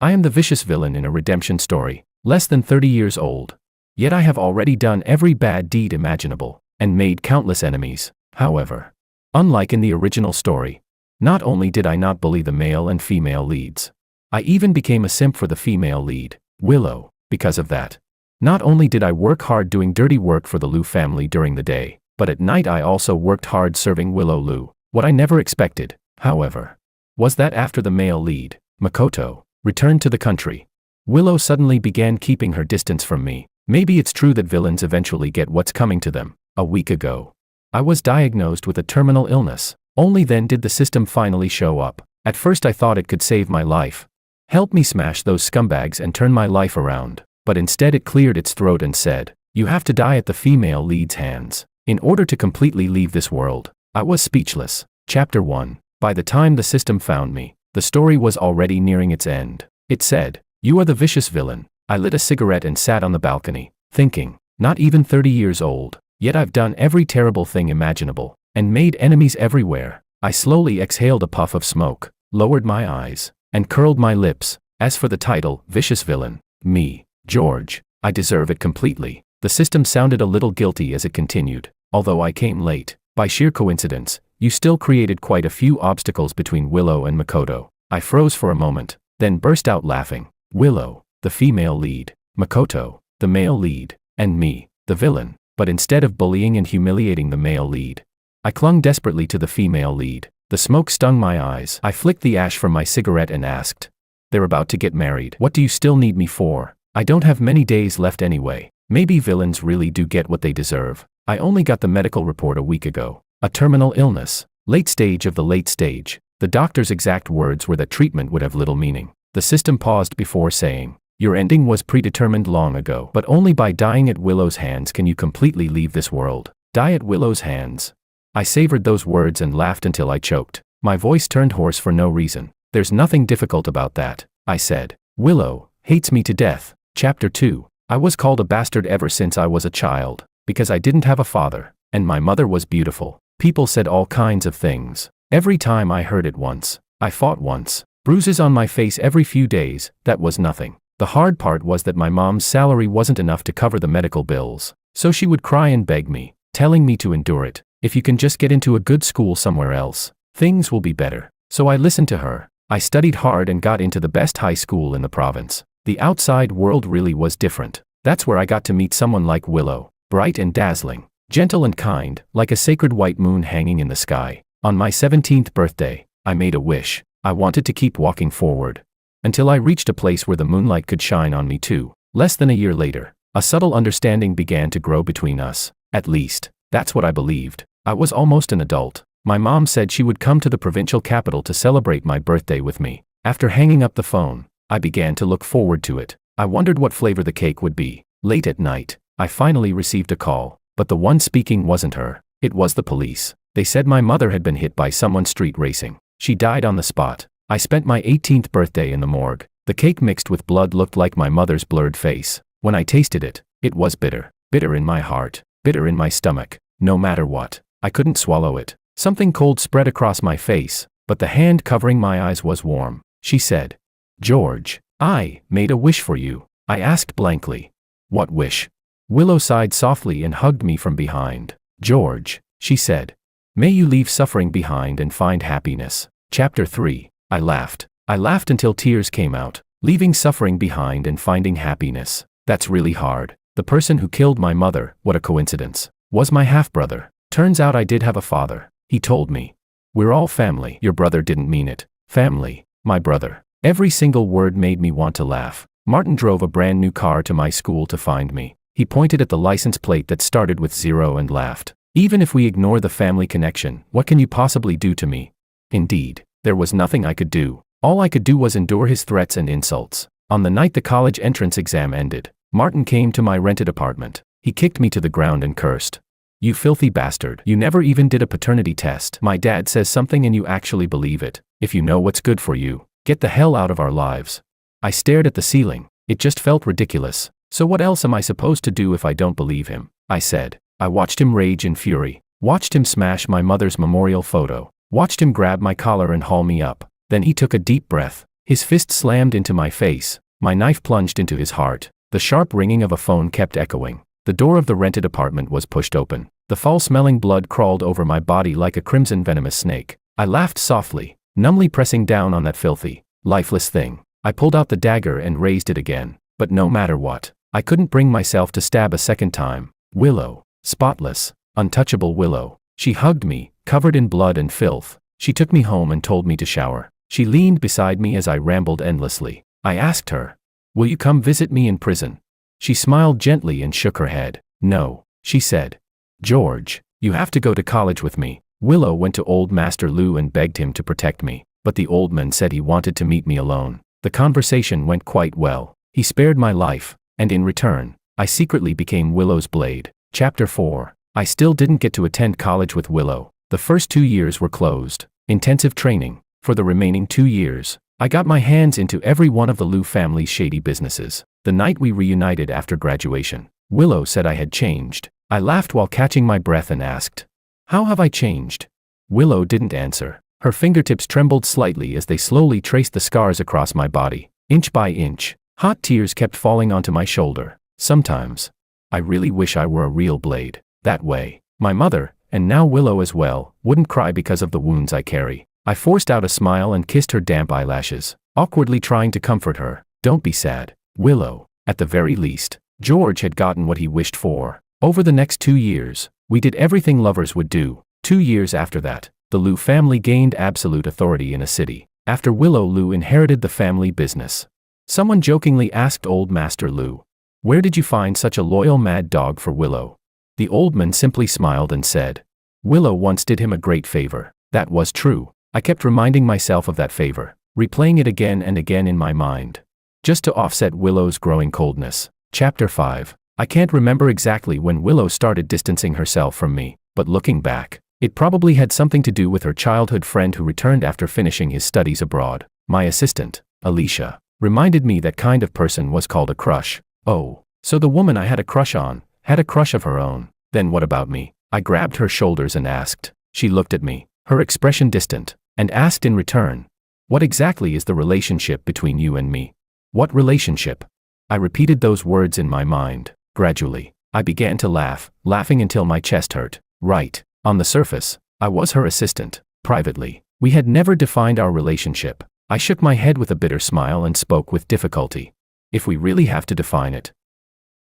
I am the vicious villain in a redemption story, less than 30 years old. Yet I have already done every bad deed imaginable, and made countless enemies. However, unlike in the original story, not only did I not bully the male and female leads, I even became a simp for the female lead, Willow, because of that. Not only did I work hard doing dirty work for the Liu family during the day, but at night I also worked hard serving Willow Liu. What I never expected, however, was that after the male lead, Makoto, returned to the country, Willow suddenly began keeping her distance from me. Maybe it's true that villains eventually get what's coming to them. A week ago, I was diagnosed with a terminal illness. Only then did the system finally show up. At first I thought it could save my life, help me smash those scumbags and turn my life around. But instead it cleared its throat and said, "You have to die at the female lead's hands in order to completely leave this world." I was speechless. Chapter 1. By the time the system found me, the story was already nearing its end. It said, "You are the vicious villain." I lit a cigarette and sat on the balcony, thinking, not even 30 years old, yet I've done every terrible thing imaginable, and made enemies everywhere. I slowly exhaled a puff of smoke, lowered my eyes, and curled my lips. As for the title, Vicious Villain, me, George, I deserve it completely. The system sounded a little guilty as it continued. Although I came late, by sheer coincidence, you still created quite a few obstacles between Willow and Makoto. I froze for a moment, then burst out laughing. Willow, the female lead, Makoto, the male lead, and me, the villain. But instead of bullying and humiliating the male lead, I clung desperately to the female lead. The smoke stung my eyes. I flicked the ash from my cigarette and asked, "They're about to get married. What do you still need me for? I don't have many days left anyway." Maybe villains really do get what they deserve. I only got the medical report a week ago. A terminal illness. Late stage of the late stage. The doctor's exact words were that treatment would have little meaning. The system paused before saying, "Your ending was predetermined long ago, but only by dying at Willow's hands can you completely leave this world." Die at Willow's hands. I savored those words and laughed until I choked. My voice turned hoarse for no reason. "There's nothing difficult about that," I said. "Willow hates me to death." Chapter 2. I was called a bastard ever since I was a child, because I didn't have a father, and my mother was beautiful. People said all kinds of things. Every time I heard it once, I fought once. Bruises on my face every few days, that was nothing. The hard part was that my mom's salary wasn't enough to cover the medical bills, so she would cry and beg me, telling me to endure it. "If you can just get into a good school somewhere else, things will be better." So I listened to her. I studied hard and got into the best high school in the province. The outside world really was different. That's where I got to meet someone like Willow, bright and dazzling, gentle and kind, like a sacred white moon hanging in the sky. On my 17th birthday, I made a wish. I wanted to keep walking forward until I reached a place where the moonlight could shine on me too. Less than a year later, a subtle understanding began to grow between us. At least, that's what I believed. I was almost an adult. My mom said she would come to the provincial capital to celebrate my birthday with me. After hanging up the phone, I began to look forward to it. I wondered what flavor the cake would be. Late at night, I finally received a call, but the one speaking wasn't her. It was the police. They said my mother had been hit by someone street racing. She died on the spot. I spent my 18th birthday in the morgue. The cake mixed with blood looked like my mother's blurred face. When I tasted it, it was bitter. Bitter in my heart. Bitter in my stomach. No matter what, I couldn't swallow it. Something cold spread across my face, but the hand covering my eyes was warm. She said, "George, I made a wish for you." I asked blankly, "What wish?" Willow sighed softly and hugged me from behind. "George," she said, "may you leave suffering behind and find happiness." Chapter 3. I laughed. I laughed until tears came out. Leaving suffering behind and finding happiness. That's really hard. The person who killed my mother, what a coincidence, was my half-brother. Turns out I did have a father. He told me, "We're all family." Your brother didn't mean it. Family. My brother. Every single word made me want to laugh. Martin drove a brand new car to my school to find me. He pointed at the license plate that started with 0 and laughed. "Even if we ignore the family connection, what can you possibly do to me?" Indeed, there was nothing I could do. All I could do was endure his threats and insults. On the night the college entrance exam ended, Martin came to my rented apartment. He kicked me to the ground and cursed. "You filthy bastard. You never even did a paternity test. My dad says something and you actually believe it. If you know what's good for you, get the hell out of our lives." I stared at the ceiling. It just felt ridiculous. "So what else am I supposed to do if I don't believe him?" I said. I watched him rage in fury. Watched him smash my mother's memorial photo. Watched him grab my collar and haul me up. Then he took a deep breath. His fist slammed into my face. My knife plunged into his heart. The sharp ringing of a phone kept echoing. The door of the rented apartment was pushed open. The foul-smelling blood crawled over my body like a crimson venomous snake. I laughed softly, numbly pressing down on that filthy, lifeless thing. I pulled out the dagger and raised it again. But no matter what, I couldn't bring myself to stab a second time. Willow. Spotless, untouchable Willow. She hugged me, covered in blood and filth. She took me home and told me to shower. She leaned beside me as I rambled endlessly. I asked her, "Will you come visit me in prison?" She smiled gently and shook her head. "No," she said. "George, you have to go to college with me." Willow went to old Master Liu and begged him to protect me, but the old man said he wanted to meet me alone. The conversation went quite well. He spared my life, and in return, I secretly became Willow's blade. Chapter 4. I still didn't get to attend college with Willow. The first 2 years were closed. Intensive training. For the remaining 2 years, I got my hands into every one of the Liu family's shady businesses. The night we reunited after graduation, Willow said I had changed. I laughed while catching my breath and asked, "How have I changed?" Willow didn't answer. Her fingertips trembled slightly as they slowly traced the scars across my body, inch by inch. Hot tears kept falling onto my shoulder. Sometimes, I really wish I were a real blade. That way, my mother, and now Willow as well, wouldn't cry because of the wounds I carry. I forced out a smile and kissed her damp eyelashes, awkwardly trying to comfort her. "Don't be sad, Willow." At the very least, George had gotten what he wished for. Over the next 2 years, we did everything lovers would do. 2 years after that, the Liu family gained absolute authority in a city. After Willow Liu inherited the family business. Someone jokingly asked old Master Liu, "Where did you find such a loyal mad dog for Willow?" The old man simply smiled and said, "Willow once did him a great favor." That was true. I kept reminding myself of that favor, replaying it again and again in my mind, just to offset Willow's growing coldness. Chapter 5. I can't remember exactly when Willow started distancing herself from me, but looking back, it probably had something to do with her childhood friend who returned after finishing his studies abroad. My assistant, Alicia, reminded me that kind of person was called a crush. Oh, so the woman I had a crush on, had a crush of her own. Then what about me? I grabbed her shoulders and asked. She looked at me, her expression distant, and asked in return, "What exactly is the relationship between you and me?" "What relationship?" I repeated those words in my mind. Gradually, I began to laugh, laughing until my chest hurt. Right. On the surface, I was her assistant. Privately, we had never defined our relationship. I shook my head with a bitter smile and spoke with difficulty. "If we really have to define it,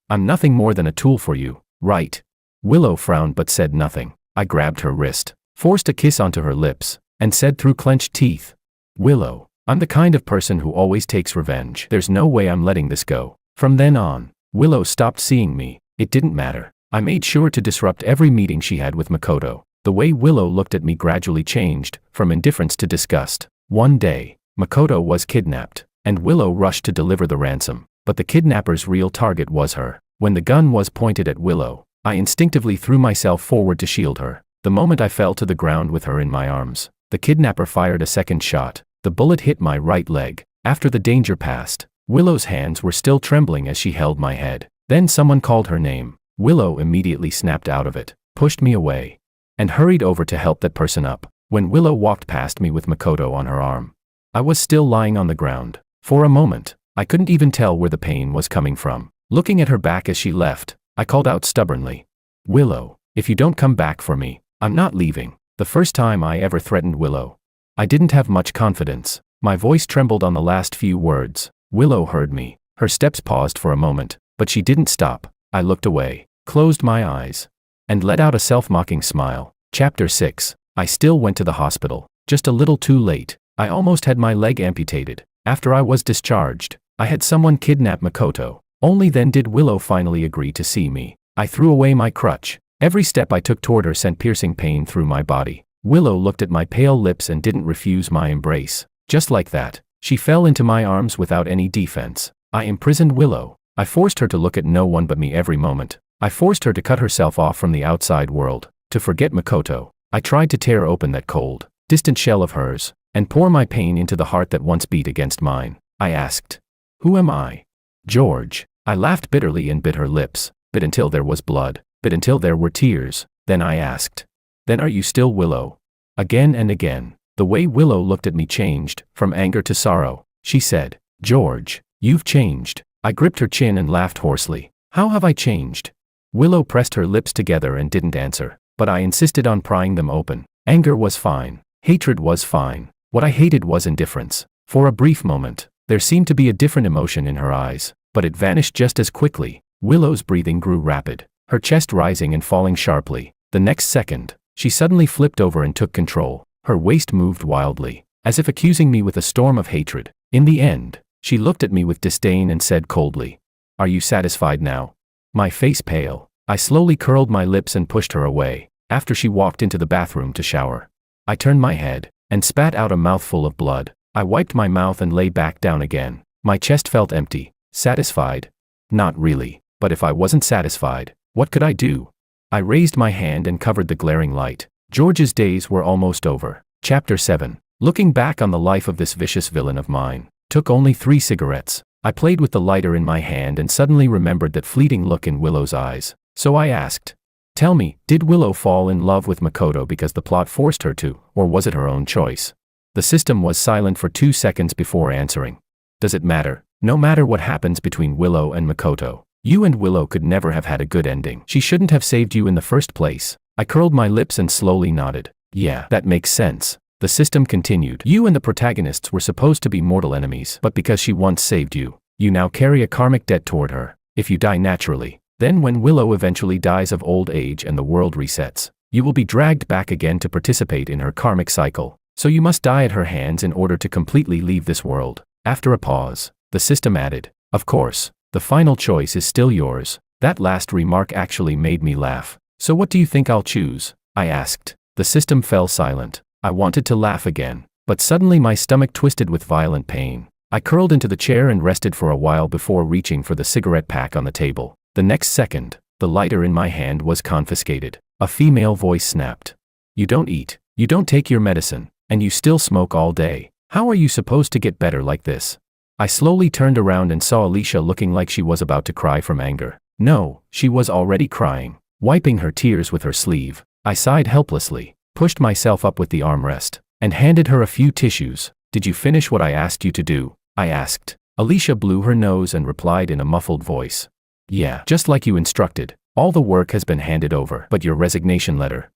I'm nothing more than a tool for you, right?" Willow frowned but said nothing. I grabbed her wrist, forced a kiss onto her lips, and said through clenched teeth, "Willow, I'm the kind of person who always takes revenge. There's no way I'm letting this go." From then on, Willow stopped seeing me. It didn't matter. I made sure to disrupt every meeting she had with Makoto. The way Willow looked at me gradually changed, from indifference to disgust. One day, Makoto was kidnapped, and Willow rushed to deliver the ransom. But the kidnapper's real target was her. When the gun was pointed at Willow, I instinctively threw myself forward to shield her. The moment I fell to the ground with her in my arms, the kidnapper fired a second shot. The bullet hit my right leg. After the danger passed, Willow's hands were still trembling as she held my head. Then someone called her name. Willow immediately snapped out of it, pushed me away, and hurried over to help that person up. When Willow walked past me with Makoto on her arm, I was still lying on the ground. For a moment, I couldn't even tell where the pain was coming from. Looking at her back as she left, I called out stubbornly, "Willow, if you don't come back for me, I'm not leaving." The first time I ever threatened Willow, I didn't have much confidence. My voice trembled on the last few words. Willow heard me. Her steps paused for a moment, but she didn't stop. I looked away, closed my eyes, and let out a self-mocking smile. Chapter 6. I still went to the hospital, just a little too late. I almost had my leg amputated. After I was discharged, I had someone kidnap Makoto. Only then did Willow finally agree to see me. I threw away my crutch. Every step I took toward her sent piercing pain through my body. Willow looked at my pale lips and didn't refuse my embrace. Just like that, she fell into my arms without any defense. I imprisoned Willow. I forced her to look at no one but me every moment. I forced her to cut herself off from the outside world, to forget Makoto. I tried to tear open that cold, distant shell of hers, and pour my pain into the heart that once beat against mine. I asked, "Who am I?" "George." I laughed bitterly and bit her lips, bit until there was blood, bit until there were tears. Then I asked, "Then are you still Willow?" Again and again, the way Willow looked at me changed, from anger to sorrow. she said. George, you've changed. I gripped her chin and laughed hoarsely. How have I changed? Willow pressed her lips together and didn't answer, but I insisted on prying them open. Anger was fine. Hatred was fine. What I hated was indifference. For a brief moment, there seemed to be a different emotion in her eyes, but it vanished just as quickly. Willow's breathing grew rapid, her chest rising and falling sharply. The next second, she suddenly flipped over and took control. Her waist moved wildly, as if accusing me with a storm of hatred. In the end, she looked at me with disdain and said coldly, "Are you satisfied now?" My face pale, I slowly curled my lips and pushed her away. After she walked into the bathroom to shower, I turned my head and spat out a mouthful of blood. I wiped my mouth and lay back down again. My chest felt empty. Satisfied? Not really. But if I wasn't satisfied, what could I do? I raised my hand and covered the glaring light. George's days were almost over. Chapter 7. Looking back on the life of this vicious villain of mine, took only 3 cigarettes. I played with the lighter in my hand and suddenly remembered that fleeting look in Willow's eyes. So I asked, "Tell me, did Willow fall in love with Makoto because the plot forced her to, or was it her own choice?" The system was silent for 2 seconds before answering. "Does it matter? No matter what happens between Willow and Makoto, you and Willow could never have had a good ending. She shouldn't have saved you in the first place." I curled my lips and slowly nodded. "Yeah, that makes sense." The system continued. "You and the protagonists were supposed to be mortal enemies, but because she once saved you, you now carry a karmic debt toward her. If you die naturally, then when Willow eventually dies of old age and the world resets, you will be dragged back again to participate in her karmic cycle. So you must die at her hands in order to completely leave this world." After a pause, the system added, "Of course, the final choice is still yours." That last remark actually made me laugh. "So what do you think I'll choose?" I asked. The system fell silent. I wanted to laugh again, but suddenly my stomach twisted with violent pain. I curled into the chair and rested for a while before reaching for the cigarette pack on the table. The next second, the lighter in my hand was confiscated. A female voice snapped, "You don't eat, you don't take your medicine, and you still smoke all day. How are you supposed to get better like this?" I slowly turned around and saw Alicia looking like she was about to cry from anger. No, she was already crying, wiping her tears with her sleeve. I sighed helplessly, pushed myself up with the armrest, and handed her a few tissues. "Did you finish what I asked you to do?" I asked. Alicia blew her nose and replied in a muffled voice, "Yeah, just like you instructed. All the work has been handed over, but your resignation letter."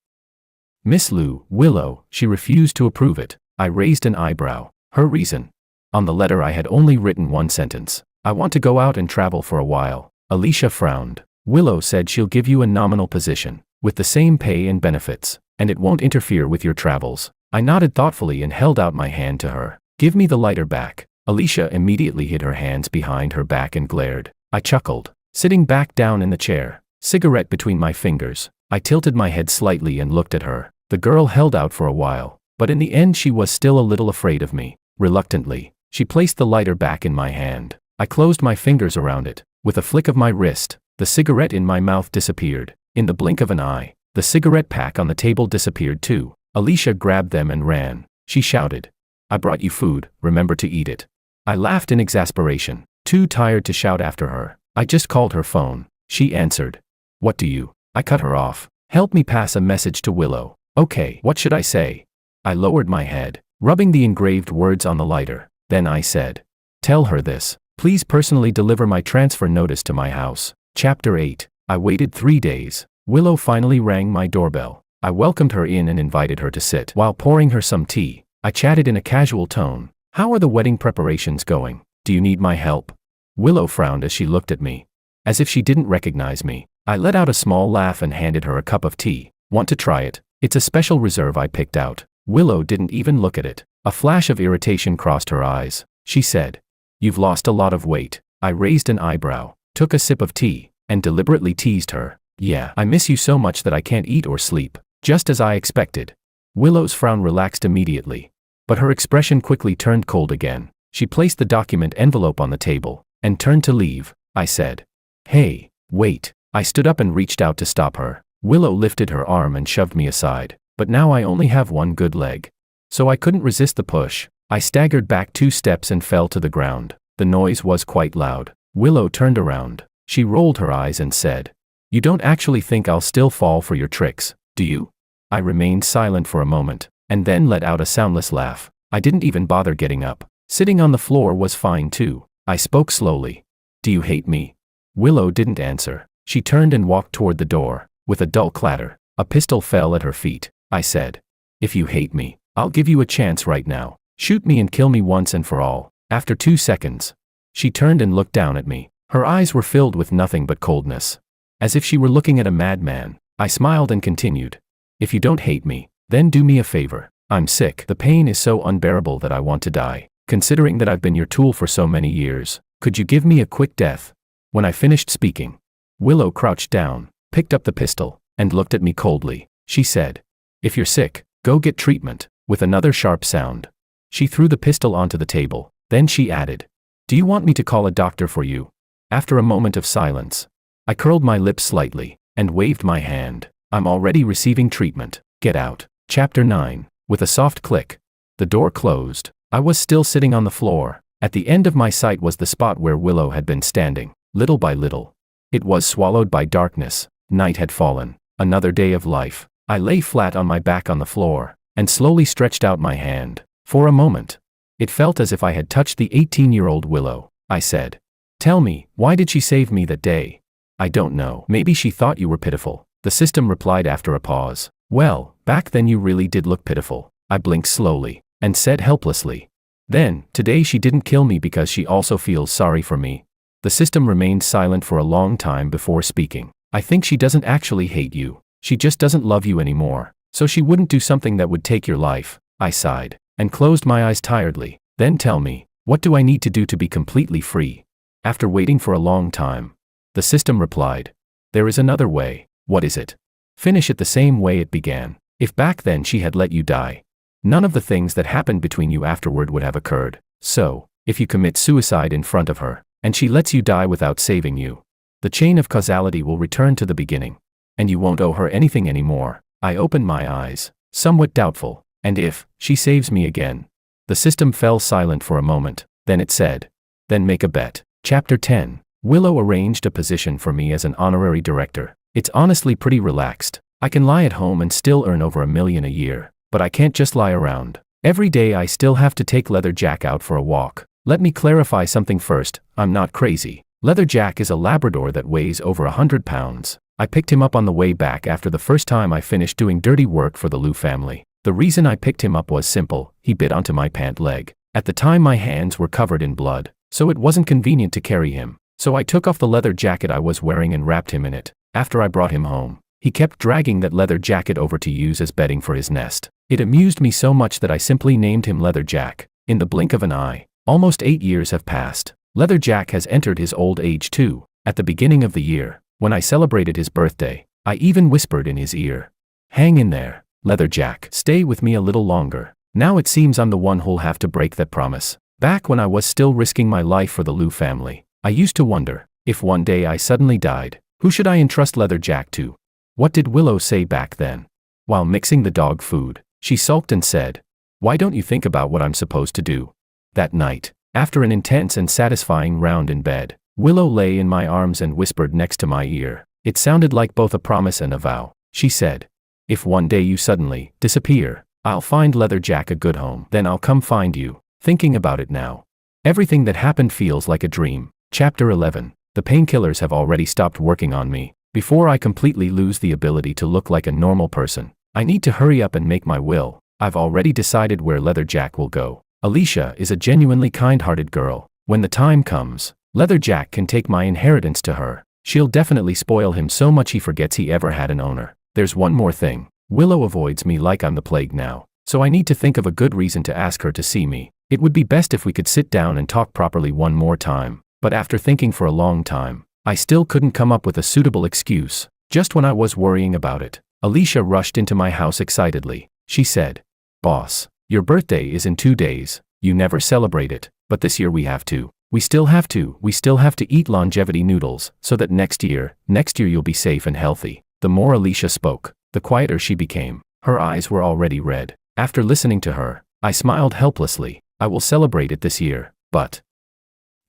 "Miss Liu, Willow, she refused to approve it." I raised an eyebrow. "Her reason?" On the letter I had only written one sentence. "I want to go out and travel for a while." Alicia frowned. "Willow said she'll give you a nominal position, with the same pay and benefits, and it won't interfere with your travels." I nodded thoughtfully and held out my hand to her. "Give me the lighter back." Alicia immediately hid her hands behind her back and glared. I chuckled, sitting back down in the chair, cigarette between my fingers. I tilted my head slightly and looked at her. The girl held out for a while, but in the end she was still a little afraid of me. Reluctantly, she placed the lighter back in my hand. I closed my fingers around it. With a flick of my wrist, the cigarette in my mouth disappeared. In the blink of an eye, the cigarette pack on the table disappeared too. Alicia grabbed them and ran. She shouted, "I brought you food, remember to eat it." I laughed in exasperation, too tired to shout after her. I just called her phone. She answered. "What do you?" I cut her off. "Help me pass a message to Willow." "Okay, what should I say?" I lowered my head, rubbing the engraved words on the lighter. Then I said, "Tell her this. Please personally deliver my transfer notice to my house." Chapter 8. I waited 3 days. Willow finally rang my doorbell. I welcomed her in and invited her to sit. While pouring her some tea, I chatted in a casual tone. "How are the wedding preparations going? Do you need my help?" Willow frowned as she looked at me, as if she didn't recognize me. I let out a small laugh and handed her a cup of tea. "Want to try it? It's a special reserve I picked out." Willow didn't even look at it. A flash of irritation crossed her eyes. She said, "You've lost a lot of weight." I raised an eyebrow, took a sip of tea, and deliberately teased her. "Yeah, I miss you so much that I can't eat or sleep." Just as I expected. Willow's frown relaxed immediately, but her expression quickly turned cold again. She placed the document envelope on the table and turned to leave. I said, "Hey, wait." I stood up and reached out to stop her. Willow lifted her arm and shoved me aside, but now I only have one good leg. So I couldn't resist the push. I staggered back 2 steps and fell to the ground. The noise was quite loud. Willow turned around. She rolled her eyes and said, "You don't actually think I'll still fall for your tricks, do you?" I remained silent for a moment, and then let out a soundless laugh. I didn't even bother getting up. Sitting on the floor was fine too. I spoke slowly. Do you hate me? Willow didn't answer. She turned and walked toward the door. With a dull clatter, a pistol fell at her feet. I said, if you hate me, I'll give you a chance right now. Shoot me and kill me once and for all. After 2 seconds, she turned and looked down at me. Her eyes were filled with nothing but coldness. As if she were looking at a madman. I smiled and continued. If you don't hate me, then do me a favor. I'm sick. The pain is so unbearable that I want to die. Considering that I've been your tool for so many years, could you give me a quick death? When I finished speaking, Willow crouched down, picked up the pistol, and looked at me coldly. She said, if you're sick, go get treatment. With another sharp sound, she threw the pistol onto the table. Then she added, do you want me to call a doctor for you? After a moment of silence, I curled my lips slightly and waved my hand. I'm already receiving treatment. Get out. Chapter 9. With a soft click, the door closed. I was still sitting on the floor. At the end of my sight was the spot where Willow had been standing. Little by little, it was swallowed by darkness. Night had fallen. Another day of life. I lay flat on my back on the floor and slowly stretched out my hand. For a moment, it felt as if I had touched the 18-year-old Willow. I said, tell me, why did she save me that day? I don't know. Maybe she thought you were pitiful. The system replied after a pause. Well, back then you really did look pitiful. I blinked slowly and said helplessly. Then, today she didn't kill me because she also feels sorry for me. The system remained silent for a long time before speaking. I think she doesn't actually hate you. She just doesn't love you anymore. So she wouldn't do something that would take your life. I sighed and closed my eyes tiredly. Then tell me, what do I need to do to be completely free? After waiting for a long time, the system replied, there is another way. What is it? Finish it the same way it began. If back then she had let you die, none of the things that happened between you afterward would have occurred. So, if you commit suicide in front of her, and she lets you die without saving you, the chain of causality will return to the beginning, and you won't owe her anything anymore. I opened my eyes, somewhat doubtful. And if she saves me again? The system fell silent for a moment. Then it said, then make a bet. Chapter 10. Willow arranged a position for me as an honorary director. It's honestly pretty relaxed. I can lie at home and still earn over $1 million a year. But I can't just lie around. Every day I still have to take Leather Jack out for a walk. Let me clarify something first. I'm not crazy. Leather Jack is a Labrador that weighs over 100 pounds. I picked him up on the way back after the first time I finished doing dirty work for the Liu family. The reason I picked him up was simple. He bit onto my pant leg. At the time my hands were covered in blood, so it wasn't convenient to carry him. So I took off the leather jacket I was wearing and wrapped him in it. After I brought him home, he kept dragging that leather jacket over to use as bedding for his nest. It amused me so much that I simply named him Leather Jack. In the blink of an eye, almost 8 years have passed. Leather Jack has entered his old age too. At the beginning of the year, when I celebrated his birthday, I even whispered in his ear, hang in there, Leather Jack, stay with me a little longer. Now it seems I'm the one who'll have to break that promise. Back when I was still risking my life for the Liu family, I used to wonder, if one day I suddenly died, who should I entrust Leather Jack to? What did Willow say back then? While mixing the dog food, she sulked and said, why don't you think about what I'm supposed to do? That night, after an intense and satisfying round in bed, Willow lay in my arms and whispered next to my ear. It sounded like both a promise and a vow. She said, if one day you suddenly disappear, I'll find Leather Jack a good home. Then I'll come find you. Thinking about it now, everything that happened feels like a dream. Chapter 11. The painkillers have already stopped working on me. Before I completely lose the ability to look like a normal person, I need to hurry up and make my will. I've already decided where Leather Jack will go. Alicia is a genuinely kind-hearted girl. When the time comes, Leather Jack can take my inheritance to her. She'll definitely spoil him so much he forgets he ever had an owner. There's one more thing. Willow avoids me like I'm the plague now, so I need to think of a good reason to ask her to see me. It would be best if we could sit down and talk properly one more time. But after thinking for a long time, I still couldn't come up with a suitable excuse. Just when I was worrying about it, Alicia rushed into my house excitedly. She said, boss, your birthday is in 2 days. You never celebrate it, but this year we have to. We still have to eat longevity noodles, so that next year you'll be safe and healthy. The more Alicia spoke, the quieter she became. Her eyes were already red. After listening to her, I smiled helplessly. I will celebrate it this year, but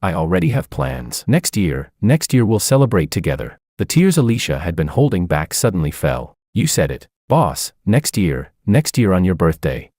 I already have plans. Next year we'll celebrate together. The tears Alicia had been holding back suddenly fell. You said it, boss, next year on your birthday.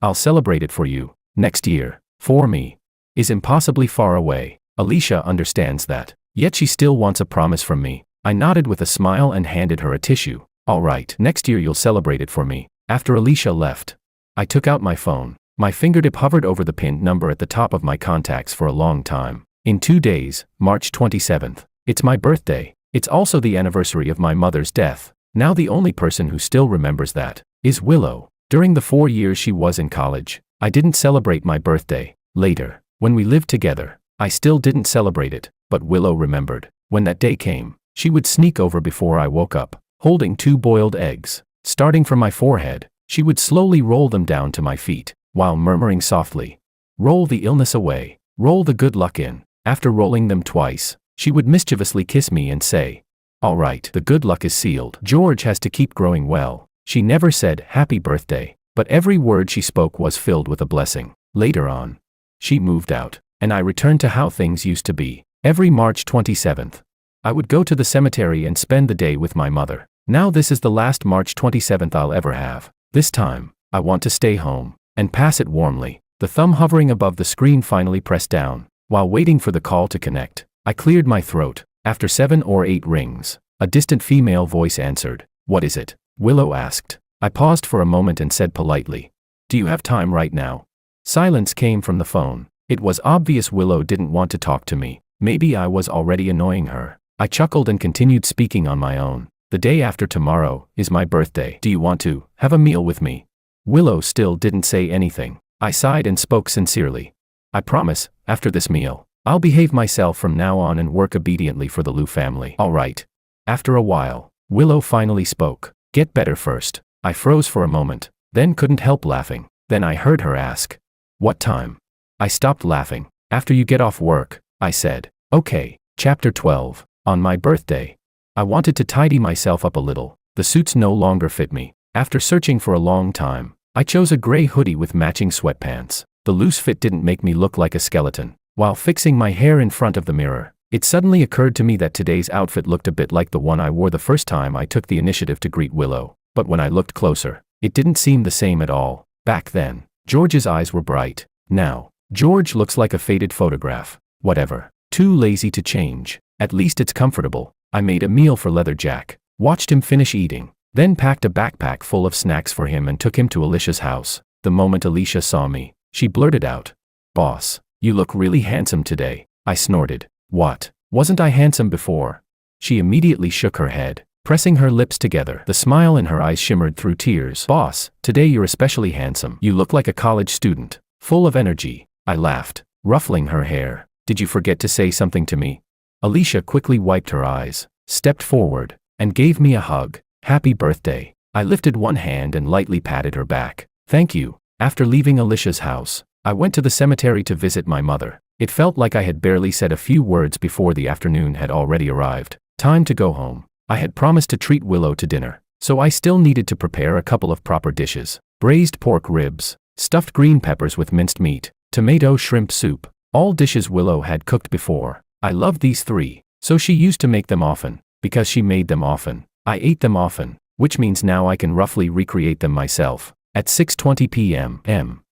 I'll celebrate it for you. Next year. for me, is impossibly far away. Alicia understands that. Yet she still wants a promise from me. I nodded with a smile and handed her a tissue. All right, next year you'll celebrate it for me. After Alicia left, I took out my phone. My fingertip hovered over the pinned number at the top of my contacts for a long time. In 2 days, March 27th. It's my birthday. It's also the anniversary of my mother's death. Now the only person who still remembers that is Willow. During the 4 years she was in college, I didn't celebrate my birthday. Later, when we lived together, I still didn't celebrate it, but Willow remembered. When that day came, she would sneak over before I woke up, holding 2 boiled eggs. Starting from my forehead, she would slowly roll them down to my feet, while murmuring softly, "Roll the illness away, roll the good luck in." After rolling them twice, she would mischievously kiss me and say, "All right, the good luck is sealed. George has to keep growing well." She never said happy birthday, but every word she spoke was filled with a blessing. Later on, she moved out, and I returned to how things used to be. Every March 27th, I would go to the cemetery and spend the day with my mother. Now this is the last March 27th I'll ever have. This time, I want to stay home and pass it warmly. The thumb hovering above the screen finally pressed down. While waiting for the call to connect, I cleared my throat. After 7 or 8 rings, a distant female voice answered. "What is it?" Willow asked. I paused for a moment and said politely, "Do you have time right now?" Silence came from the phone. It was obvious Willow didn't want to talk to me. Maybe I was already annoying her. I chuckled and continued speaking on my own. "The day after tomorrow is my birthday. Do you want to have a meal with me?" Willow still didn't say anything. I sighed and spoke sincerely. "I promise, after this meal, I'll behave myself from now on and work obediently for the Liu family." "All right." After a while, Willow finally spoke. "Get better first." I froze for a moment, then couldn't help laughing. Then I heard her ask, "What time?" I stopped laughing. "After you get off work," I said. Okay. Chapter 12. On my birthday, I wanted to tidy myself up a little. The suits no longer fit me. After searching for a long time, I chose a gray hoodie with matching sweatpants. The loose fit didn't make me look like a skeleton. While fixing my hair in front of the mirror, it suddenly occurred to me that today's outfit looked a bit like the one I wore the first time I took the initiative to greet Willow. But when I looked closer, it didn't seem the same at all. Back then, George's eyes were bright. Now, George looks like a faded photograph. Whatever. Too lazy to change. At least it's comfortable. I made a meal for Leatherjack, watched him finish eating, then packed a backpack full of snacks for him and took him to Alicia's house. The moment Alicia saw me, she blurted out, "Boss, you look really handsome today." I snorted. "What? Wasn't I handsome before?" She immediately shook her head, pressing her lips together. The smile in her eyes shimmered through tears. "Boss, today you're especially handsome. You look like a college student, full of energy." I laughed, ruffling her hair. "Did you forget to say something to me?" Alicia quickly wiped her eyes, stepped forward, and gave me a hug. "Happy birthday." I lifted one hand and lightly patted her back. "Thank you." After leaving Alicia's house, I went to the cemetery to visit my mother. It felt like I had barely said a few words before the afternoon had already arrived. Time to go home. I had promised to treat Willow to dinner, so I still needed to prepare a couple of proper dishes. Braised pork ribs, stuffed green peppers with minced meat, tomato shrimp soup. All dishes Willow had cooked before. I loved these 3, so she used to make them often. Because she made them often, I ate them often, which means now I can roughly recreate them myself. At 6:20 p.m.,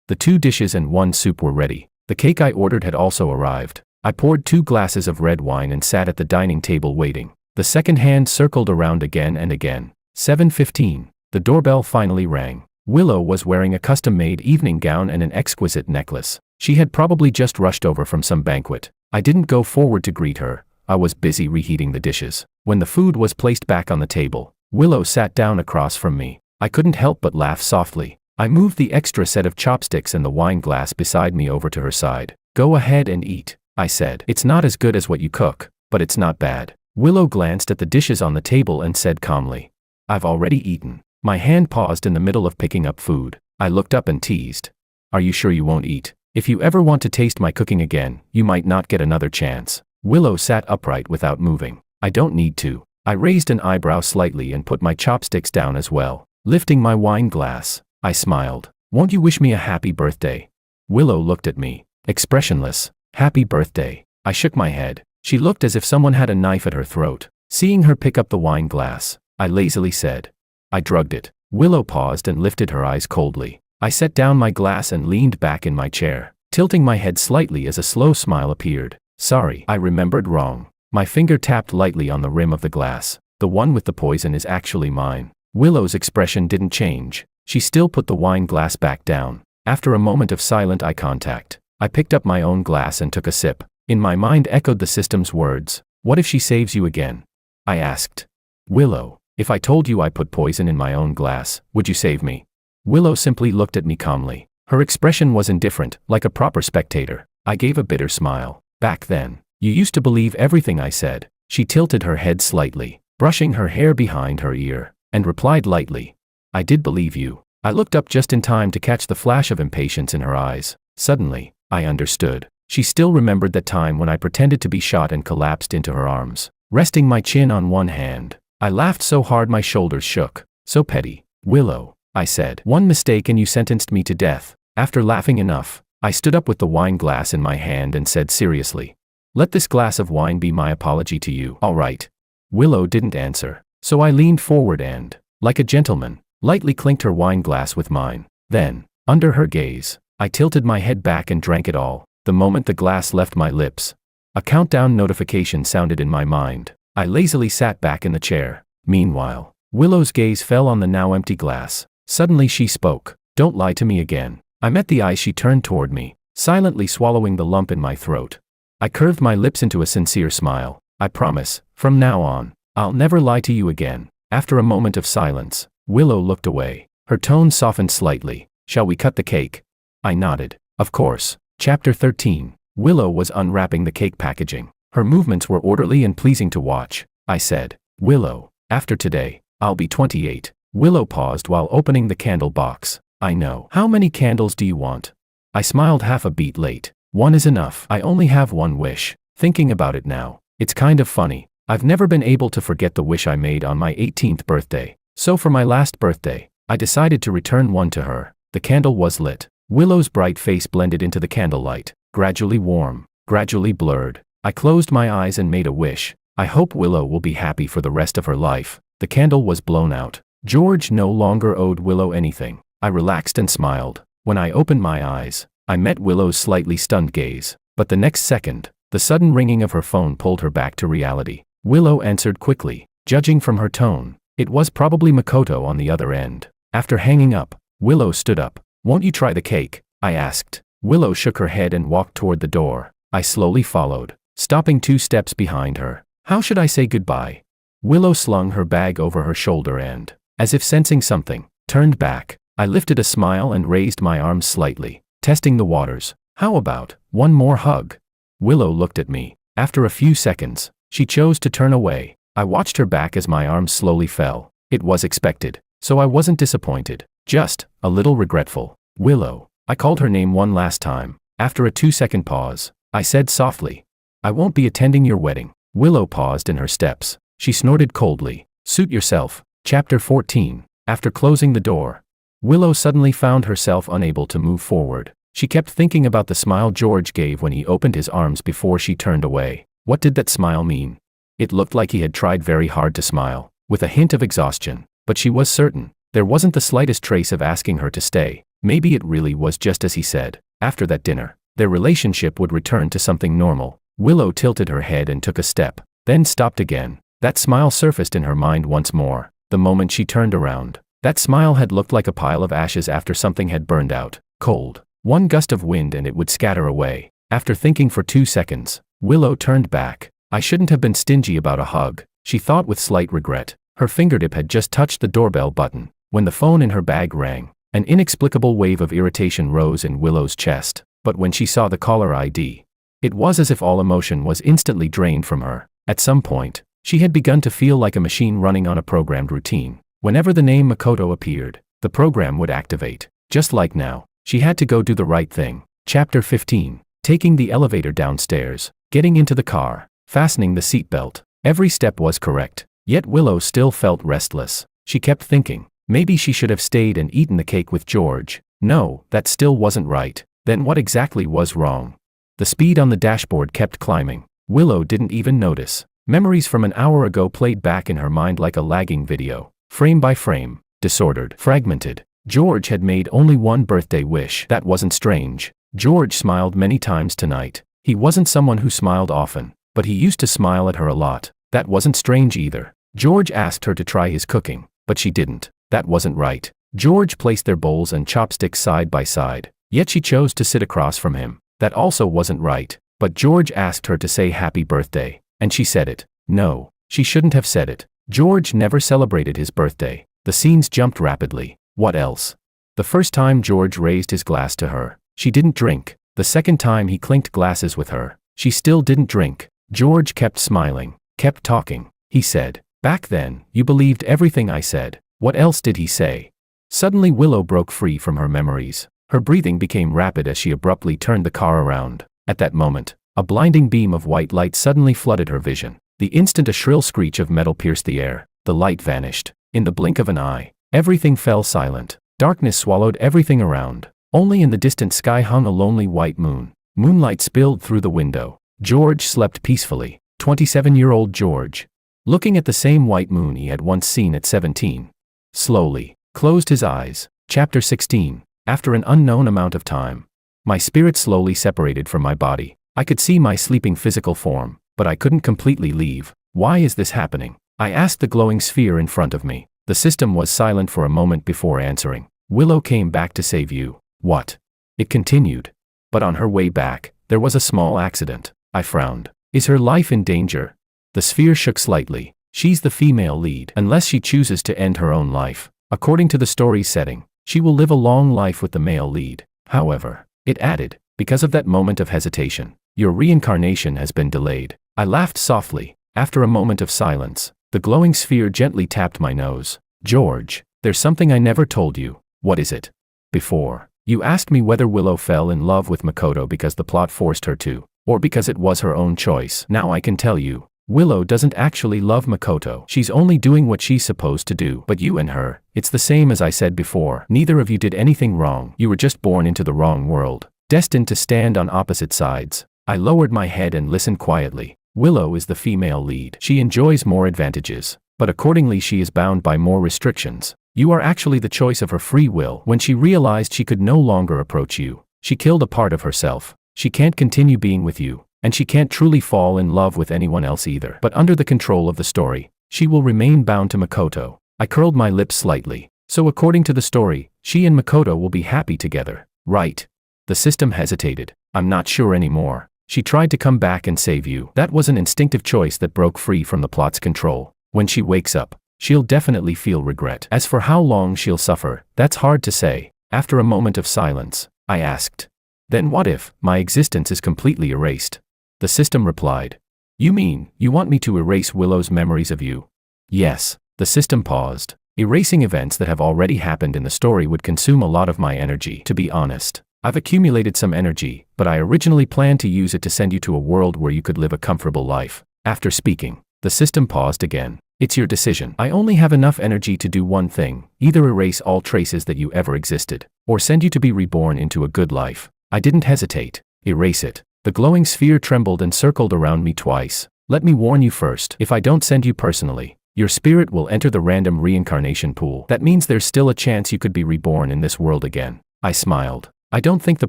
the 2 dishes and 1 soup were ready. The cake I ordered had also arrived. I poured 2 glasses of red wine and sat at the dining table waiting. The second hand circled around again and again. 7:15. The doorbell finally rang. Willow was wearing a custom-made evening gown and an exquisite necklace. She had probably just rushed over from some banquet. I didn't go forward to greet her. I was busy reheating the dishes. When the food was placed back on the table, Willow sat down across from me. I couldn't help but laugh softly. I moved the extra set of chopsticks and the wine glass beside me over to her side. "Go ahead and eat," I said. "It's not as good as what you cook, but it's not bad." Willow glanced at the dishes on the table and said calmly, "I've already eaten." My hand paused in the middle of picking up food. I looked up and teased, "Are you sure you won't eat? If you ever want to taste my cooking again, you might not get another chance." Willow sat upright without moving. "I don't need to." I raised an eyebrow slightly and put my chopsticks down as well. Lifting my wine glass, I smiled. "Won't you wish me a happy birthday?" Willow looked at me, expressionless. "Happy birthday." I shook my head. She looked as if someone had a knife at her throat. Seeing her pick up the wine glass, I lazily said, "I drugged it." Willow paused and lifted her eyes coldly. I set down my glass and leaned back in my chair. tilting my head slightly as a slow smile appeared. Sorry, I remembered wrong. My finger tapped lightly on the rim of the glass. The one with the poison is actually mine. Willow's expression didn't change. She still put the wine glass back down. After a moment of silent eye contact, I picked up my own glass and took a sip. In my mind echoed the system's words. What if she saves you again? I asked. Willow, if I told you I put poison in my own glass, would you save me? Willow simply looked at me calmly. Her expression was indifferent, like a proper spectator. I gave a bitter smile. Back then, you used to believe everything I said. She tilted her head slightly, brushing her hair behind her ear, and replied lightly. I did believe you. I looked up just in time to catch the flash of impatience in her eyes. Suddenly, I understood. She still remembered that time when I pretended to be shot and collapsed into her arms, resting my chin on one hand. I laughed so hard my shoulders shook. So petty. Willow, I said. One mistake and you sentenced me to death. After laughing enough, I stood up with the wine glass in my hand and said seriously, let this glass of wine be my apology to you. All right. Willow didn't answer, so I leaned forward and, like a gentleman, lightly clinked her wine glass with mine. Then, under her gaze, I tilted my head back and drank it all. The moment the glass left my lips, a countdown notification sounded in my mind. I lazily sat back in the chair. Meanwhile, Willow's gaze fell on the now empty glass. Suddenly she spoke. Don't lie to me again. I met the eyes she turned toward me, silently swallowing the lump in my throat. I curved my lips into a sincere smile. I promise, from now on, I'll never lie to you again. After a moment of silence, Willow looked away. Her tone softened slightly. Shall we cut the cake? I nodded. Of course. Chapter 13. Willow was unwrapping the cake packaging. Her movements were orderly and pleasing to watch. I said, Willow, after today, I'll be 28. Willow paused while opening the candle box. I know. How many candles do you want? I smiled half a beat late. One is enough. I only have one wish. Thinking about it now, it's kind of funny. I've never been able to forget the wish I made on my 18th birthday. So for my last birthday, I decided to return one to her. The candle was lit. Willow's bright face blended into the candlelight, gradually warm, gradually blurred. I closed my eyes and made a wish. I hope Willow will be happy for the rest of her life. The candle was blown out. George no longer owed Willow anything. I relaxed and smiled. When I opened my eyes, I met Willow's slightly stunned gaze. But the next second, the sudden ringing of her phone pulled her back to reality. Willow answered quickly. Judging from her tone, it was probably Makoto on the other end. After hanging up, Willow stood up. Won't you try the cake? I asked. Willow shook her head and walked toward the door. I slowly followed, stopping 2 steps behind her. How should I say goodbye? Willow slung her bag over her shoulder and, as if sensing something, turned back. I lifted a smile and raised my arms slightly, testing the waters. How about one more hug? Willow looked at me. After a few seconds, she chose to turn away. I watched her back as my arms slowly fell. It was expected, so I wasn't disappointed, just a little regretful. Willow, I called her name one last time. After a 2-second pause, I said softly, I won't be attending your wedding. Willow paused in her steps. She snorted coldly. Suit yourself. Chapter 14. After closing the door, Willow suddenly found herself unable to move forward. She kept thinking about the smile George gave when he opened his arms before she turned away. What did that smile mean? It looked like he had tried very hard to smile, with a hint of exhaustion, but she was certain. There wasn't the slightest trace of asking her to stay. Maybe it really was just as he said. After that dinner, their relationship would return to something normal. Willow tilted her head and took a step, then stopped again. That smile surfaced in her mind once more. The moment she turned around, that smile had looked like a pile of ashes after something had burned out. Cold. One gust of wind and it would scatter away. After thinking for 2 seconds, Willow turned back. I shouldn't have been stingy about a hug, she thought with slight regret. Her fingertip had just touched the doorbell button when the phone in her bag rang. An inexplicable wave of irritation rose in Willow's chest, but when she saw the caller ID, it was as if all emotion was instantly drained from her. At some point, she had begun to feel like a machine running on a programmed routine. Whenever the name Makoto appeared, the program would activate. Just like now, she had to go do the right thing. Chapter 15. Taking the elevator downstairs, getting into the car, fastening the seatbelt. Every step was correct, yet Willow still felt restless. She kept thinking, maybe she should have stayed and eaten the cake with George. No, that still wasn't right. Then what exactly was wrong? The speed on the dashboard kept climbing. Willow didn't even notice. Memories from an hour ago played back in her mind like a lagging video, frame by frame, disordered, fragmented. George had made only one birthday wish. That wasn't strange. George smiled many times tonight. He wasn't someone who smiled often, but he used to smile at her a lot. That wasn't strange either. George asked her to try his cooking, but she didn't. That wasn't right. George placed their bowls and chopsticks side by side, yet she chose to sit across from him. That also wasn't right. But George asked her to say happy birthday, and she said it. No, she shouldn't have said it. George never celebrated his birthday. The scenes jumped rapidly. What else? The first time George raised his glass to her, she didn't drink. The second time he clinked glasses with her, she still didn't drink. George kept smiling, kept talking. He said, "Back then, you believed everything I said." What else did he say? Suddenly Willow broke free from her memories. Her breathing became rapid as she abruptly turned the car around. At that moment, a blinding beam of white light suddenly flooded her vision. The instant a shrill screech of metal pierced the air, the light vanished. In the blink of an eye, everything fell silent. Darkness swallowed everything around. Only in the distant sky hung a lonely white moon. Moonlight spilled through the window. George slept peacefully. 27-year-old George, looking at the same white moon he had once seen at 17. Slowly, closed his eyes. Chapter 16. After an unknown amount of time, my spirit slowly separated from my body. I could see my sleeping physical form, but I couldn't completely leave. Why is this happening? I asked the glowing sphere in front of me. The system was silent for a moment before answering. Willow came back to save you. What? It continued. But on her way back, there was a small accident. I frowned. Is her life in danger? The sphere shook slightly. She's the female lead. Unless she chooses to end her own life, according to the story's setting, she will live a long life with the male lead. However, it added, because of that moment of hesitation, your reincarnation has been delayed. I laughed softly. After a moment of silence, the glowing sphere gently tapped my nose. George, there's something I never told you. What is it? Before, you asked me whether Willow fell in love with Makoto because the plot forced her to, or because it was her own choice. Now I can tell you, Willow doesn't actually love Makoto. She's only doing what she's supposed to do. But you and her, it's the same as I said before. Neither of you did anything wrong. You were just born into the wrong world, destined to stand on opposite sides. I lowered my head and listened quietly. Willow is the female lead. She enjoys more advantages, but accordingly she is bound by more restrictions. You are actually the choice of her free will. When she realized she could no longer approach you, she killed a part of herself. She can't continue being with you, and she can't truly fall in love with anyone else either. But under the control of the story, she will remain bound to Makoto. I curled my lips slightly. So according to the story, she and Makoto will be happy together, right? The system hesitated. I'm not sure anymore. She tried to come back and save you. That was an instinctive choice that broke free from the plot's control. When she wakes up, she'll definitely feel regret. As for how long she'll suffer, that's hard to say. After a moment of silence, I asked, then what if my existence is completely erased? The system replied, you mean, you want me to erase Willow's memories of you? Yes. The system paused. Erasing events that have already happened in the story would consume a lot of my energy. To be honest, I've accumulated some energy, but I originally planned to use it to send you to a world where you could live a comfortable life. After speaking, the system paused again. It's your decision. I only have enough energy to do one thing, either erase all traces that you ever existed, or send you to be reborn into a good life. I didn't hesitate. Erase it. The glowing sphere trembled and circled around me twice. Let me warn you first, if I don't send you personally, your spirit will enter the random reincarnation pool. That means there's still a chance you could be reborn in this world again. I smiled. I don't think the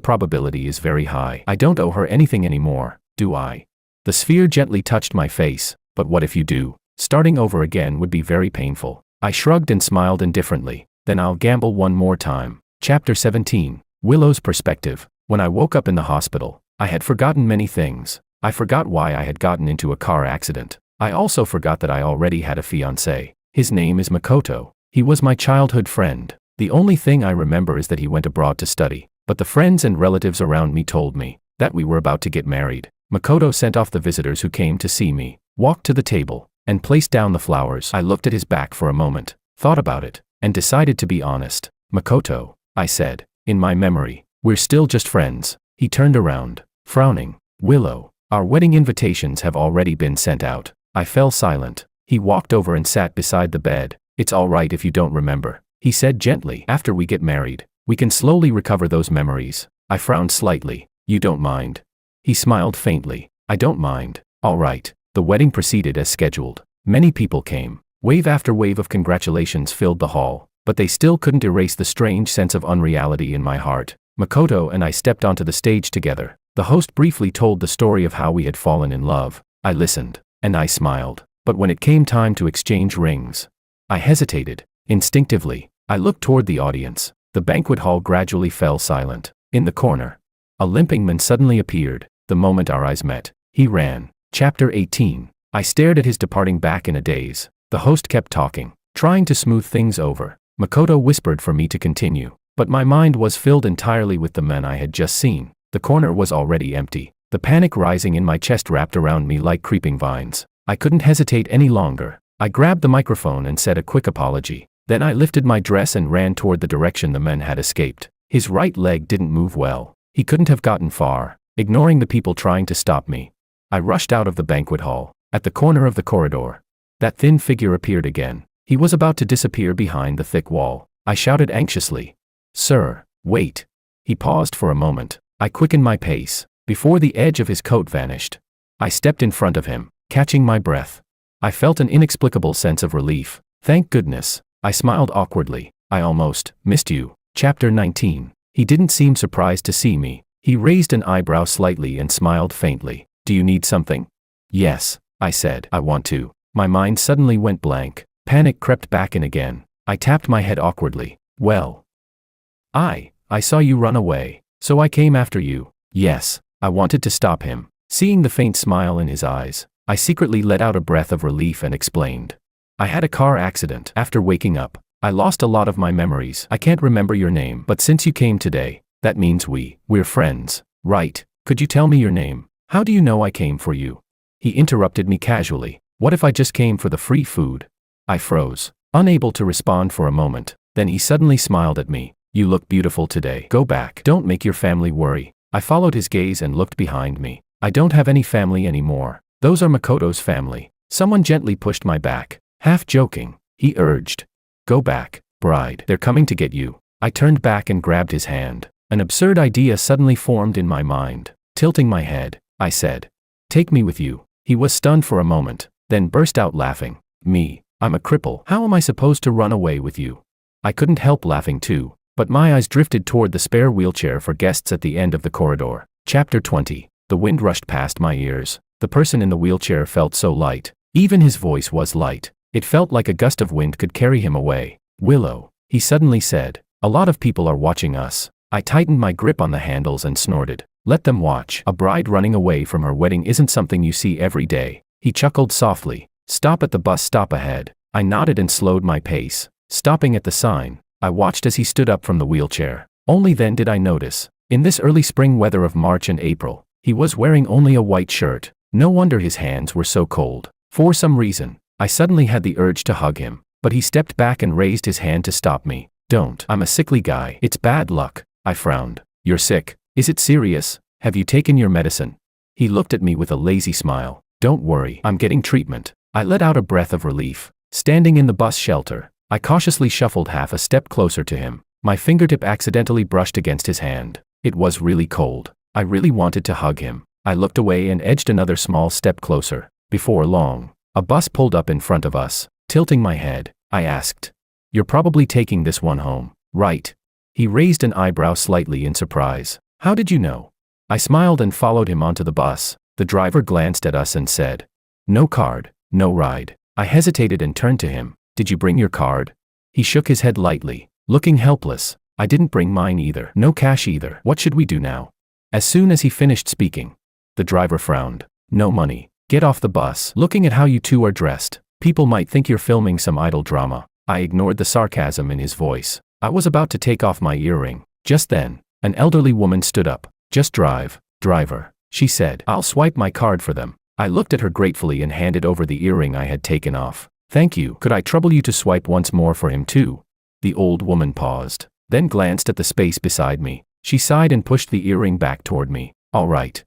probability is very high. I don't owe her anything anymore, do I? The sphere gently touched my face. But what if you do? Starting over again would be very painful. I shrugged and smiled indifferently. Then I'll gamble one more time. Chapter 17. Willow's perspective. When I woke up in the hospital, I had forgotten many things. I forgot why I had gotten into a car accident. I also forgot that I already had a fiancé. His name is Makoto. He was my childhood friend. The only thing I remember is that he went abroad to study. But the friends and relatives around me told me that we were about to get married. Makoto sent off the visitors who came to see me, walked to the table, and placed down the flowers. I looked at his back for a moment, thought about it, and decided to be honest. Makoto, I said, in my memory, we're still just friends. He turned around, frowning. Willow, our wedding invitations have already been sent out. I fell silent. He walked over and sat beside the bed. It's all right if you don't remember, he said gently. After we get married, we can slowly recover those memories. I frowned slightly. You don't mind? He smiled faintly. I don't mind. All right. The wedding proceeded as scheduled. Many people came. Wave after wave of congratulations filled the hall, but they still couldn't erase the strange sense of unreality in my heart. Makoto and I stepped onto the stage together. The host briefly told the story of how we had fallen in love. I listened, and I smiled. But when it came time to exchange rings, I hesitated. Instinctively, I looked toward the audience. The banquet hall gradually fell silent. In the corner, a limping man suddenly appeared. The moment our eyes met, he ran. Chapter 18. I stared at his departing back in a daze. The host kept talking, trying to smooth things over. Makoto whispered for me to continue, but my mind was filled entirely with the men I had just seen. The corner was already empty. The panic rising in my chest wrapped around me like creeping vines. I couldn't hesitate any longer. I grabbed the microphone and said a quick apology. Then I lifted my dress and ran toward the direction the men had escaped. His right leg didn't move well. He couldn't have gotten far, ignoring the people trying to stop me. I rushed out of the banquet hall. At the corner of the corridor, that thin figure appeared again. He was about to disappear behind the thick wall. I shouted anxiously, "Sir, wait." He paused for a moment. I quickened my pace. Before the edge of his coat vanished, I stepped in front of him, catching my breath. I felt an inexplicable sense of relief. Thank goodness. I smiled awkwardly. I almost missed you. Chapter 19. He didn't seem surprised to see me. He raised an eyebrow slightly and smiled faintly. Do you need something? Yes, I said. I want to. My mind suddenly went blank. Panic crept back in again. I tapped my head awkwardly. Well, I saw you run away, so I came after you. Yes, I wanted to stop him. Seeing the faint smile in his eyes, I secretly let out a breath of relief and explained. I had a car accident. After waking up, I lost a lot of my memories. I can't remember your name, but since you came today, that means we're friends, right? Could you tell me your name? How do you know I came for you? He interrupted me casually. What if I just came for the free food? I froze, unable to respond for a moment. Then he suddenly smiled at me. You look beautiful today. Go back. Don't make your family worry. I followed his gaze and looked behind me. I don't have any family anymore. Those are Makoto's family. Someone gently pushed my back. Half joking, he urged. Go back, bride. They're coming to get you. I turned back and grabbed his hand. An absurd idea suddenly formed in my mind. Tilting my head, I said, take me with you. He was stunned for a moment, then burst out laughing. Me, I'm a cripple. How am I supposed to run away with you? I couldn't help laughing too, but my eyes drifted toward the spare wheelchair for guests at the end of the corridor. Chapter 20. The wind rushed past my ears. The person in the wheelchair felt so light. Even his voice was light. It felt like a gust of wind could carry him away. Willow, he suddenly said. A lot of people are watching us. I tightened my grip on the handles and snorted. Let them watch. A bride running away from her wedding isn't something you see every day. He chuckled softly. Stop at the bus stop ahead. I nodded and slowed my pace. Stopping at the sign, I watched as he stood up from the wheelchair. Only then did I notice. In this early spring weather of March and April, he was wearing only a white shirt. No wonder his hands were so cold. For some reason, I suddenly had the urge to hug him, but he stepped back and raised his hand to stop me. Don't. I'm a sickly guy. It's bad luck. I frowned. You're sick. Is it serious? Have you taken your medicine? He looked at me with a lazy smile. Don't worry. I'm getting treatment. I let out a breath of relief. Standing in the bus shelter, I cautiously shuffled half a step closer to him. My fingertip accidentally brushed against his hand. It was really cold. I really wanted to hug him. I looked away and edged another small step closer. Before long, a bus pulled up in front of us. Tilting my head, I asked, "You're probably taking this one home, right?" He raised an eyebrow slightly in surprise. "How did you know?" I smiled and followed him onto the bus. The driver glanced at us and said, "No card, no ride." I hesitated and turned to him. "Did you bring your card?" He shook his head lightly, looking helpless. "I didn't bring mine either. No cash either. What should we do now?" As soon as he finished speaking, the driver frowned. "No money. Get off the bus. Looking at how you two are dressed, people might think you're filming some idle drama." I ignored the sarcasm in his voice. I was about to take off my earring. Just then, an elderly woman stood up. "Just drive, driver," she said. "I'll swipe my card for them." I looked at her gratefully and handed over the earring I had taken off. "Thank you. Could I trouble you to swipe once more for him too?" The old woman paused, then glanced at the space beside me. She sighed and pushed the earring back toward me. All right,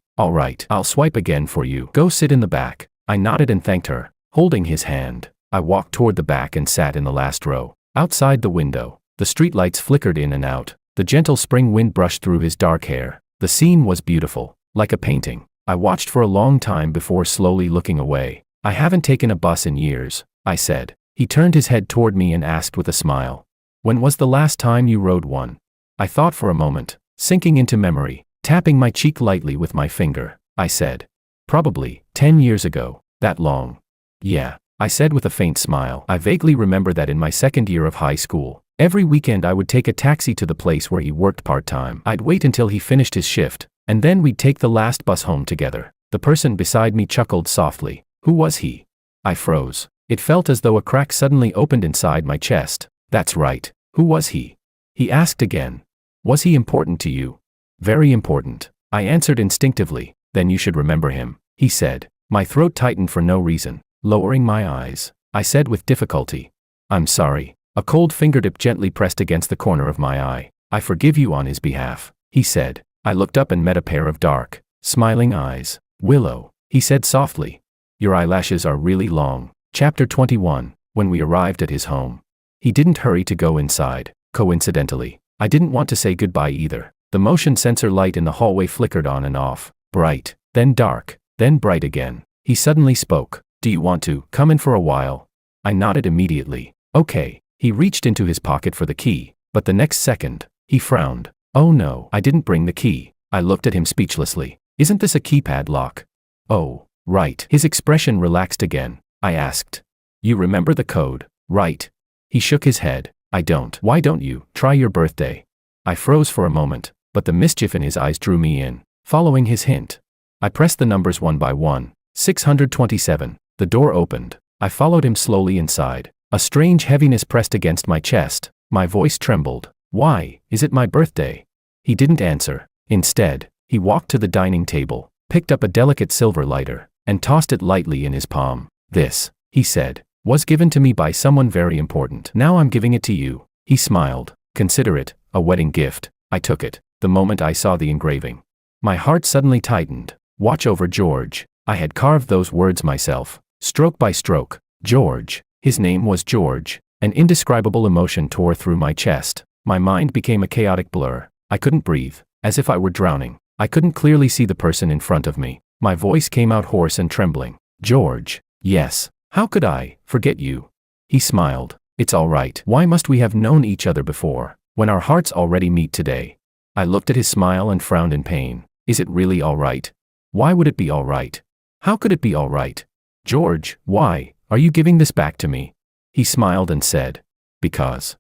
I'll swipe again for you. Go sit in the back." I nodded and thanked her. Holding his hand, I walked toward the back and sat in the last row. Outside the window, the streetlights flickered in and out. The gentle spring wind brushed through his dark hair. The scene was beautiful, like a painting. I watched for a long time before slowly looking away. "I haven't taken a bus in years," I said. He turned his head toward me and asked with a smile, "When was the last time you rode one?" I thought for a moment. Sinking into memory, tapping my cheek lightly with my finger, I said. Probably 10 years ago, that long. Yeah, I said with a faint smile. I vaguely remember that in my second year of high school, every weekend I would take a taxi to the place where he worked part-time. I'd wait until he finished his shift, and then we'd take the last bus home together. The person beside me chuckled softly. Who was he? I froze. It felt as though a crack suddenly opened inside my chest. That's right. Who was he? He asked again. Was he important to you? Very important. I answered instinctively. Then you should remember him, he said. My throat tightened for no reason. Lowering my eyes, I said with difficulty. I'm sorry. A cold fingertip gently pressed against the corner of my eye. I forgive you on his behalf, he said. I looked up and met a pair of dark, smiling eyes. Willow, he said softly. Your eyelashes are really long. Chapter 21. When we arrived at his home. He didn't hurry to go inside. Coincidentally, I didn't want to say goodbye either. The motion sensor light in the hallway flickered on and off. Bright, then dark, then bright again. He suddenly spoke. Do you want to come in for a while? I nodded immediately. Okay. He reached into his pocket for the key, but the next second, he frowned. Oh no, I didn't bring the key. I looked at him speechlessly. Isn't this a keypad lock? Oh, right. His expression relaxed again. I asked. You remember the code, right? He shook his head. I don't. Why don't you try your birthday? I froze for a moment, but the mischief in his eyes drew me in. Following his hint, I pressed the numbers one by one. 627. The door opened. I followed him slowly inside. A strange heaviness pressed against my chest. My voice trembled. Why, is it my birthday? He didn't answer. Instead, he walked to the dining table, picked up a delicate silver lighter, and tossed it lightly in his palm. This, he said, was given to me by someone very important. Now I'm giving it to you. He smiled. Consider it a wedding gift. I took it, the moment I saw the engraving. My heart suddenly tightened. Watch over George. I had carved those words myself, stroke by stroke. George. His name was George. An indescribable emotion tore through my chest. My mind became a chaotic blur. I couldn't breathe, as if I were drowning. I couldn't clearly see the person in front of me. My voice came out hoarse and trembling. George. Yes. How could I forget you? He smiled. It's all right. Why must we have known each other before, when our hearts already meet today? I looked at his smile and frowned in pain. Is it really all right? Why would it be all right? How could it be all right? George, why are you giving this back to me? He smiled and said, because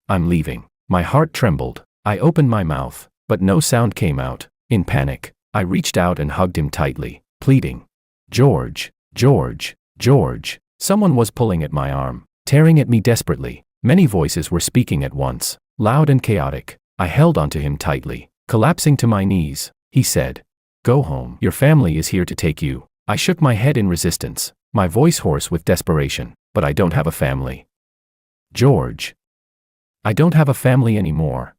I'm leaving. My heart trembled. I opened my mouth, but no sound came out. In panic, I reached out and hugged him tightly, pleading. George, George, George. Someone was pulling at my arm, tearing at me desperately. Many voices were speaking at once, loud and chaotic. I held onto him tightly, collapsing to my knees. He said, go home. Your family is here to take you. I shook my head in resistance, my voice hoarse with desperation. But I don't have a family. George. I don't have a family anymore.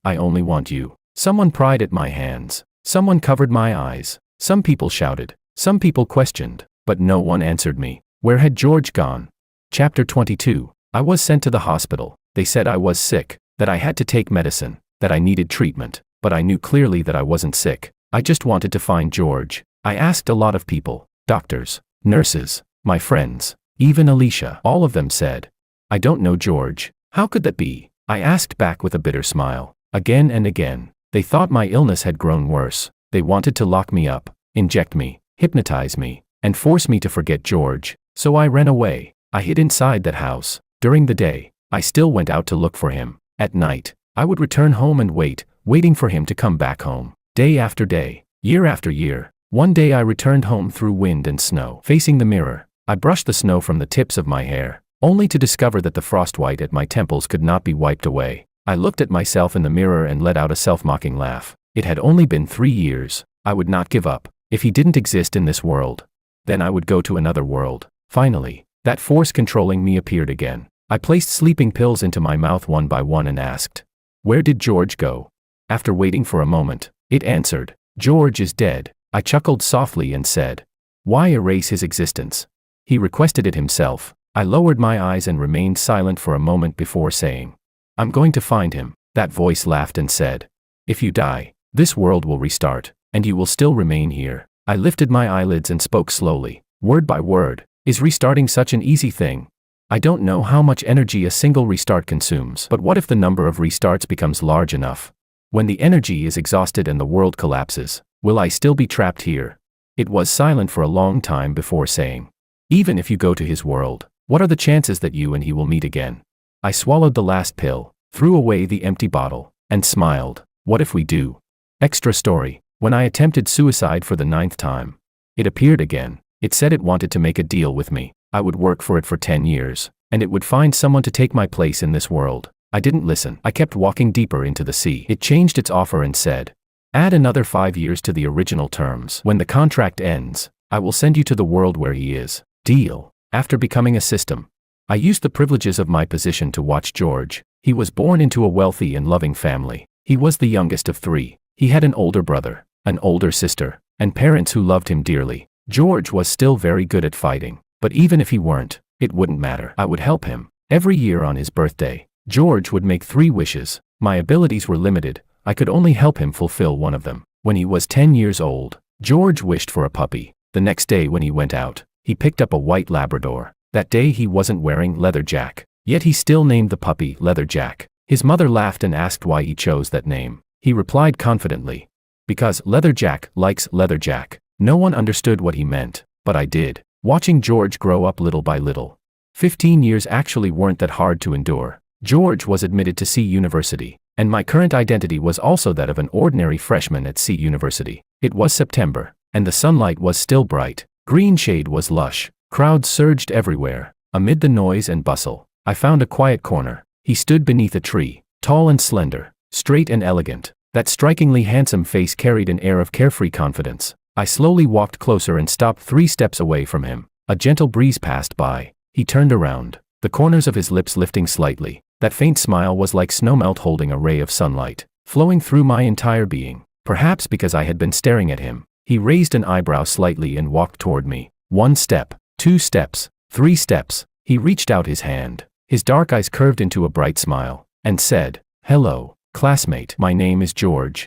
I only want you. Someone pried at my hands. Someone covered my eyes. Some people shouted. Some people questioned. But no one answered me. Where had George gone? Chapter 22. I was sent to the hospital. They said I was sick, that I had to take medicine, that I needed treatment. But I knew clearly that I wasn't sick. I just wanted to find George. I asked a lot of people, doctors, nurses, my friends. Even Alicia. All of them said, I don't know George. How could that be? I asked back with a bitter smile. Again and again. They thought my illness had grown worse. They wanted to lock me up, inject me, hypnotize me, and force me to forget George. So I ran away. I hid inside that house. During the day, I still went out to look for him. At night, I would return home and waiting for him to come back home. Day after day, year after year. One day I returned home through wind and snow. Facing the mirror, I brushed the snow from the tips of my hair, only to discover that the frostbite at my temples could not be wiped away. I looked at myself in the mirror and let out a self-mocking laugh. It had only been 3 years. I would not give up. If he didn't exist in this world, then I would go to another world. Finally, that force controlling me appeared again. I placed sleeping pills into my mouth one by one and asked, where did George go? After waiting for a moment, it answered, George is dead. I chuckled softly and said, why erase his existence? He requested it himself. I lowered my eyes and remained silent for a moment before saying, I'm going to find him. That voice laughed and said, if you die, this world will restart, and you will still remain here. I lifted my eyelids and spoke slowly, word by word. Is restarting such an easy thing? I don't know how much energy a single restart consumes, but what if the number of restarts becomes large enough? When the energy is exhausted and the world collapses, will I still be trapped here? It was silent for a long time before saying, even if you go to his world, what are the chances that you and he will meet again? I swallowed the last pill, threw away the empty bottle, and smiled. What if we do? Extra story. When I attempted suicide for the 9th time, it appeared again. It said it wanted to make a deal with me. I would work for it for 10 years, and it would find someone to take my place in this world. I didn't listen. I kept walking deeper into the sea. It changed its offer and said, add another 5 years to the original terms. When the contract ends, I will send you to the world where he is. Deal. After becoming a system, I used the privileges of my position to watch George. He was born into a wealthy and loving family. He was the youngest of 3. He had an older brother, an older sister, and parents who loved him dearly. George was still very good at fighting, but even if he weren't, it wouldn't matter. I would help him. Every year on his birthday, George would make 3 wishes. My abilities were limited. I could only help him fulfill one of them. When he was 10 years old, George wished for a puppy. The next day when he went out, he picked up a white Labrador. That day he wasn't wearing Leather Jack, yet he still named the puppy Leather Jack. His mother laughed and asked why he chose that name. He replied confidently, because Leather Jack likes Leather Jack. No one understood what he meant, but I did. Watching George grow up little by little. 15 years actually weren't that hard to endure. George was admitted to C University, and my current identity was also that of an ordinary freshman at C University. It was September, and the sunlight was still bright. Green shade was lush. Crowds surged everywhere. Amid the noise and bustle, I found a quiet corner. He stood beneath a tree, tall and slender, straight and elegant. That strikingly handsome face carried an air of carefree confidence. I slowly walked closer and stopped 3 steps away from him. A gentle breeze passed by. He turned around, the corners of his lips lifting slightly. That faint smile was like snowmelt holding a ray of sunlight, flowing through my entire being. Perhaps because I had been staring at him, he raised an eyebrow slightly and walked toward me. 1 step, 2 steps, 3 steps. He reached out his hand. His dark eyes curved into a bright smile, and said, hello, classmate. My name is George.